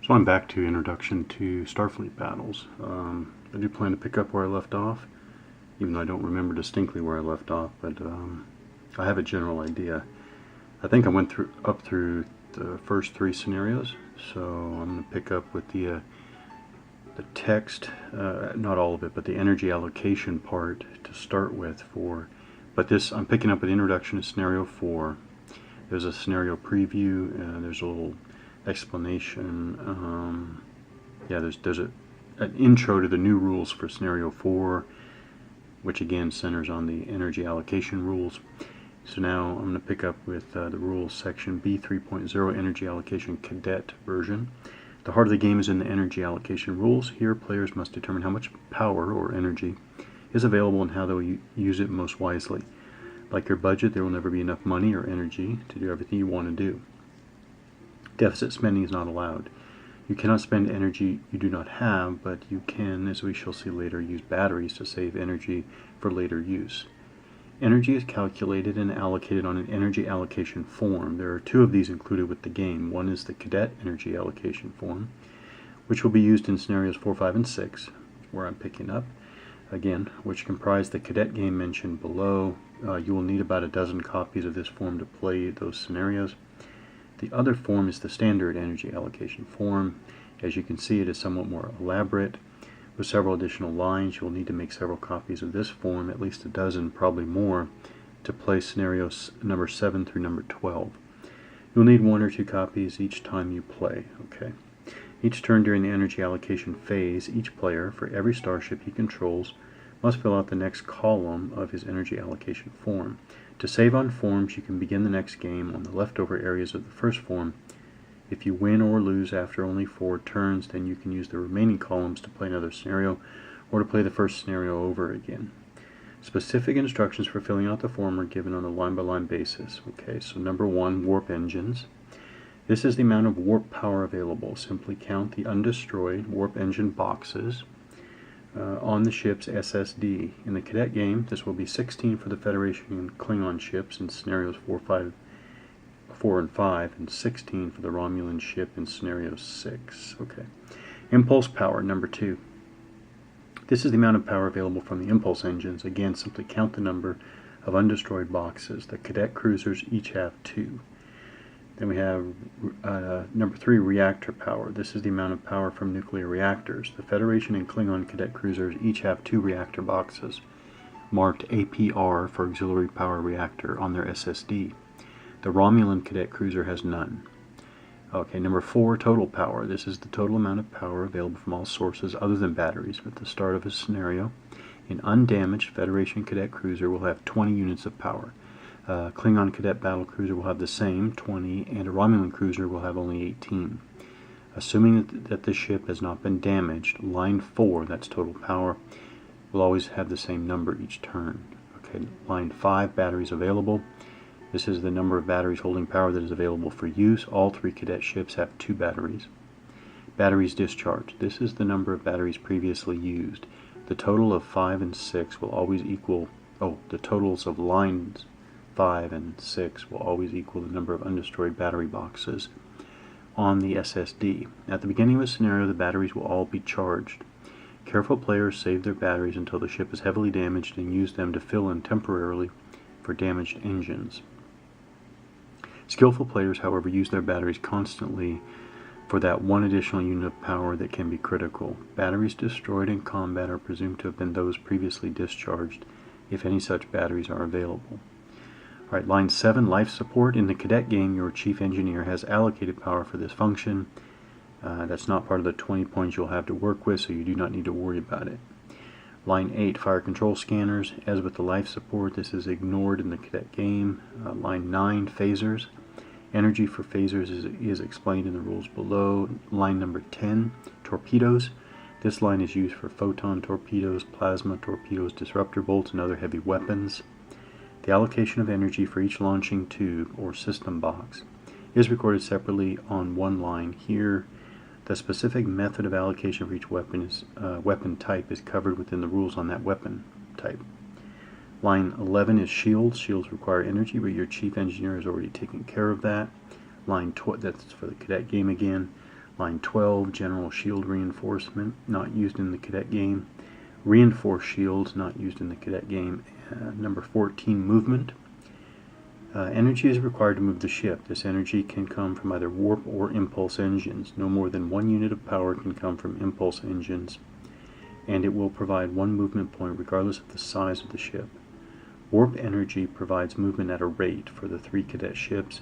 So I'm back to Introduction to Starfleet Battles. I do plan to pick up where I left off, even though I don't remember distinctly where I left off, but I have a general idea. I think I went up through the first three scenarios, so I'm going to pick up with the text, not all of it, but the energy allocation part to start with but I'm picking up an introduction to Scenario 4. There's a scenario preview, there's a little explanation. There's an intro to the new rules for Scenario 4, which again centers on the energy allocation rules. So now I'm going to pick up with the rules section B 3.0 energy allocation cadet version. The heart of the game is in the energy allocation rules. Here players must determine how much power or energy is available and how they'll use it most wisely. Like your budget, there will never be enough money or energy to do everything you want to do. Deficit spending is not allowed. You cannot spend energy you do not have, but you can, as we shall see later, use batteries to save energy for later use. Energy is calculated and allocated on an energy allocation form. There are two of these included with the game. One is the cadet energy allocation form, which will be used in scenarios 4, 5, and 6, where I'm picking up, again, which comprise the cadet game mentioned below. You will need about a dozen copies of this form to play those scenarios. The other form is the standard energy allocation form. As you can see, it is somewhat more elaborate. With several additional lines, you will need to make several copies of this form, at least a dozen, probably more, to play scenarios number 7 through number 12. You'll need 1 or 2 copies each time you play. Okay. Each turn during the energy allocation phase, each player, for every starship he controls, must fill out the next column of his energy allocation form. To save on forms, you can begin the next game on the leftover areas of the first form. If you win or lose after only 4 turns, then you can use the remaining columns to play another scenario or to play the first scenario over again. Specific instructions for filling out the form are given on a line-by-line basis. Okay, so number 1, warp engines. This is the amount of warp power available. Simply count the undestroyed warp engine boxes on the ship's SSD. In the cadet game, this will be 16 for the Federation and Klingon ships in scenarios 4 and 5, and 16 for the Romulan ship in scenario 6. Okay. Impulse power, number 2. This is the amount of power available from the impulse engines. Again, simply count the number of undestroyed boxes. The cadet cruisers each have 2. Then we have number 3, reactor power. This is the amount of power from nuclear reactors. The Federation and Klingon cadet cruisers each have 2 reactor boxes, marked APR for auxiliary power reactor, on their SSD. The Romulan cadet cruiser has none. Okay, number 4, total power. This is the total amount of power available from all sources other than batteries at the start of a scenario. An undamaged Federation cadet cruiser will have 20 units of power. Klingon cadet battle cruiser will have the same, 20, and a Romulan cruiser will have only 18. Assuming that the ship has not been damaged, line 4, that's total power, will always have the same number each turn. Okay, line 5, batteries available. This is the number of batteries holding power that is available for use. All 3 cadet ships have 2 batteries. Batteries discharged. This is the number of batteries previously used. The total of 5 and 6 will always equal, the totals of lines 5 and 6 will always equal the number of undestroyed battery boxes on the SSD. At the beginning of a scenario, the batteries will all be charged. Careful players save their batteries until the ship is heavily damaged and use them to fill in temporarily for damaged engines. Skillful players, however, use their batteries constantly for that 1 additional unit of power that can be critical. Batteries destroyed in combat are presumed to have been those previously discharged, if any such batteries are available. Alright, line 7, life support. In the cadet game, your chief engineer has allocated power for this function. That's not part of the 20 points you'll have to work with, so you do not need to worry about it. Line 8, fire control scanners. As with the life support, this is ignored in the cadet game. Line 9, phasers. Energy for phasers is explained in the rules below. Line number 10, torpedoes. This line is used for photon torpedoes, plasma torpedoes, disruptor bolts, and other heavy weapons. The allocation of energy for each launching tube or system box is recorded separately on one line. Here, the specific method of allocation for each weapon type is covered within the rules on that weapon type. Line 11 is shields. Shields require energy, but your chief engineer has already taken care of that. Line 12, that's for the cadet game again. Line 12, general shield reinforcement, not used in the cadet game. Reinforced shields, not used in the cadet game. Number 14, movement. Energy is required to move the ship. This energy can come from either warp or impulse engines. No more than 1 unit of power can come from impulse engines, and it will provide 1 movement point regardless of the size of the ship. Warp energy provides movement at a rate for the 3 cadet ships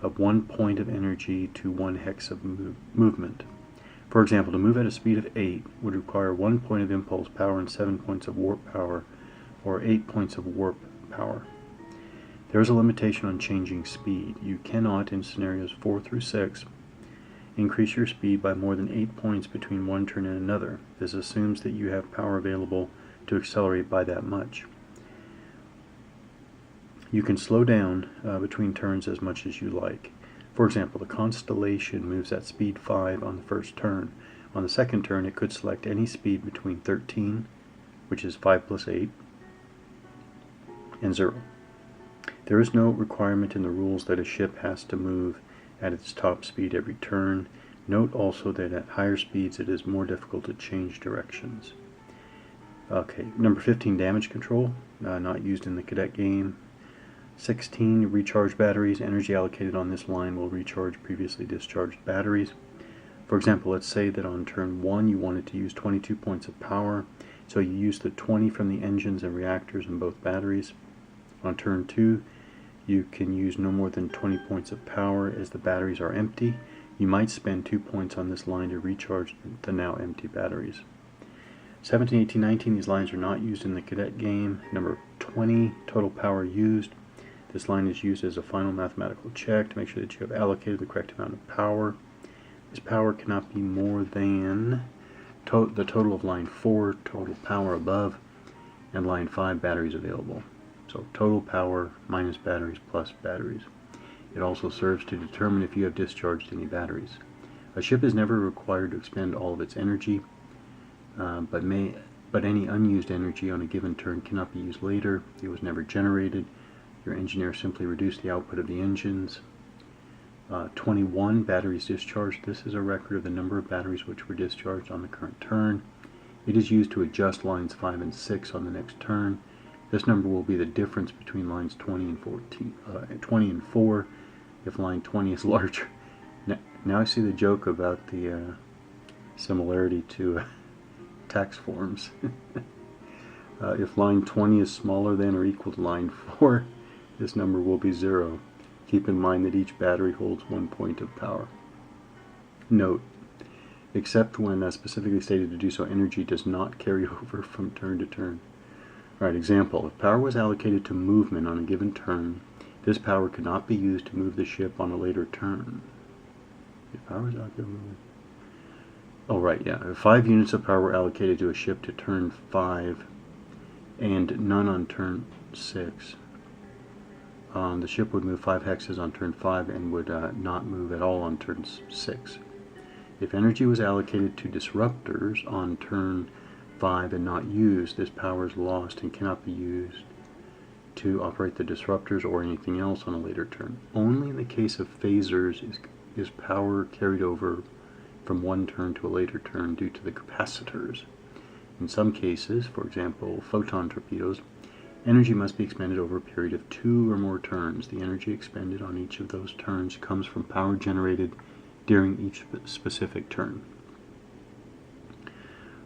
of 1 point of energy to 1 hex of movement. For example, to move at a speed of 8 would require 1 point of impulse power and 7 points of warp power, or 8 points of warp power. There is a limitation on changing speed. You cannot, in scenarios 4 through 6, increase your speed by more than 8 points between one turn and another. This assumes that you have power available to accelerate by that much. You can slow down between turns as much as you like. For example, the Constellation moves at speed 5 on the first turn. On the second turn, it could select any speed between 13, which is 5 plus 8, and 0. There is no requirement in the rules that a ship has to move at its top speed every turn. Note also that at higher speeds it is more difficult to change directions. Okay, number 15, damage control, not used in the cadet game. 16, recharge batteries. Energy allocated on this line will recharge previously discharged batteries. For example, let's say that on turn 1 you wanted to use 22 points of power, so you use the 20 from the engines and reactors in both batteries. On turn 2, you can use no more than 20 points of power as the batteries are empty. You might spend 2 points on this line to recharge the now empty batteries. 17, 18, 19, these lines are not used in the cadet game. Number 20, total power used. This line is used as a final mathematical check to make sure that you have allocated the correct amount of power. This power cannot be more than the total of line 4, total power above, and line 5, batteries available. So total power minus batteries plus batteries. It also serves to determine if you have discharged any batteries. A ship is never required to expend all of its energy, but any unused energy on a given turn cannot be used later. It was never generated. Your engineer simply reduced the output of the engines. 21, batteries discharged. This is a record of the number of batteries which were discharged on the current turn. It is used to adjust lines 5 and 6 on the next turn. This number will be the difference between lines 20 and 4 if line 20 is larger. Now I see the joke about the similarity to tax forms. If line 20 is smaller than or equal to line 4, this number will be 0. Keep in mind that each battery holds 1 point of power. Note, except when specifically stated to do so, energy does not carry over from turn to turn. Alright, example, if power was allocated to movement on a given turn, this power could not be used to move the ship on a later turn. If power was allocated to movement. Oh, right, yeah. If 5 units of power were allocated to a ship to turn 5 and none on turn 6, the ship would move 5 hexes on turn 5 and would not move at all on turn 6. If energy was allocated to disruptors on turn 5 and not used, this power is lost and cannot be used to operate the disruptors or anything else on a later turn. Only in the case of phasers is power carried over from one turn to a later turn due to the capacitors. In some cases, for example, photon torpedoes, energy must be expended over a period of 2 or more turns. The energy expended on each of those turns comes from power generated during each specific turn.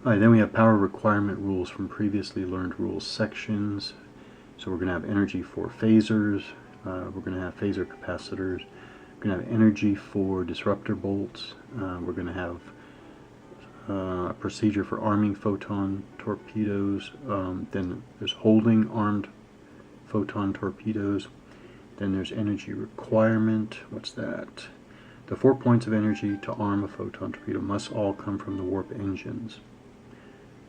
Alright, then we have power requirement rules from previously learned rules sections. So we're going to have energy for phasers, we're going to have phaser capacitors, we're going to have energy for disruptor bolts, we're going to have a procedure for arming photon torpedoes, then there's holding armed photon torpedoes, then there's energy requirement. What's that? The 4 points of energy to arm a photon torpedo must all come from the warp engines.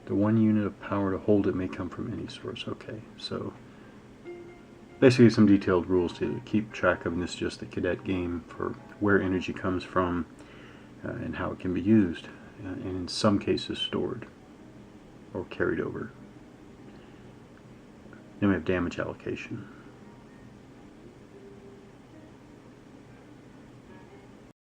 The 1 unit of power to hold it may come from any source. Okay, so basically some detailed rules to keep track of, and this is just the cadet game for where energy comes from and how it can be used, and in some cases stored or carried over. Then we have damage allocation.